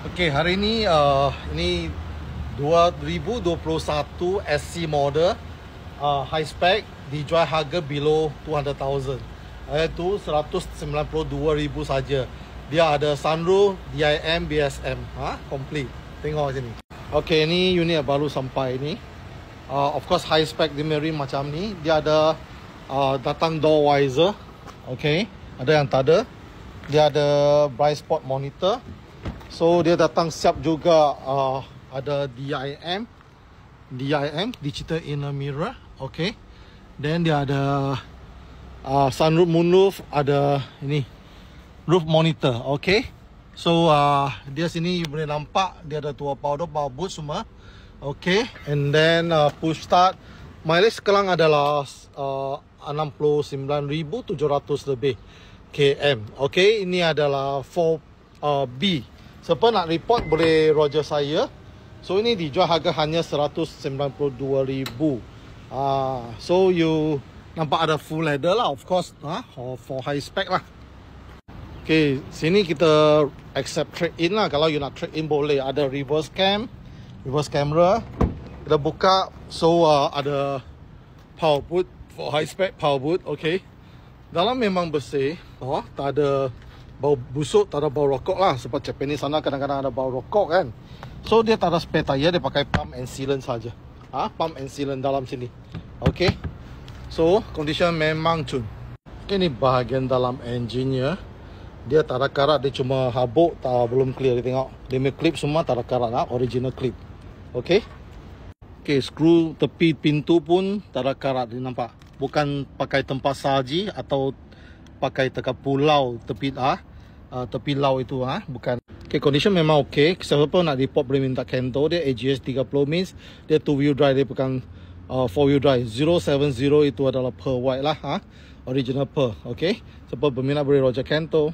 Okey, hari ini 2021 SC model high spec dijual harga below 200,000. Iaitu 192,000 saja. Dia ada sunroof, DIM, BSM, complete. Tengok sini. Okey, ini unit baru sampai ni. Of course high spec di Marine macam ni. Dia ada datang door visor. Okey, ada yang tak ada. Dia ada blind spot monitor. So dia datang siap juga ada DIM, digital inner mirror. Okay. Then dia ada sunroof, moonroof, ada ini roof monitor. Okay. So dia sini you boleh nampak dia ada tua power boot semua. Okay. And then push start. Mileage sekarang adalah 69,700 lebih km. Okay. Ini adalah 4B. Siapa nak report boleh roger saya. So ini dijual harga hanya 192,000. So you nampak ada full leather lah, of course, for high spec lah. Okay, sini kita accept trade in lah. Kalau you nak trade in boleh. Ada reverse camera. Kita buka. So ada power boot for high spec power boot. Okay, dalam memang bersih. Tak ada bau busuk, tak ada bau rokok lah. Sebab Japanese sana kadang-kadang ada bau rokok kan. So dia tak ada spare tire, dia pakai pump and sealant saja. Pump and sealant dalam sini. Okay. So condition memang cun. Okay, ni bahagian dalam engine-nya. Dia tak ada karat, dia cuma habuk, belum clear. Dia tengok, dia punya clip semua tak ada karat lah. Original clip. Okay. Okay, skru tepi pintu pun tak ada karat, dia nampak. Bukan pakai tempat saji atau pakai tekan pulau tepi tepi laut itu, bukan. Okay, condition memang okay. Siapa nak report boleh minta Kento. Dia AGS 30 means dia 2 wheel drive, dia bukan 4 wheel drive. 070 itu adalah per white lah, original per. Okay, siapa berminat boleh roger Kento.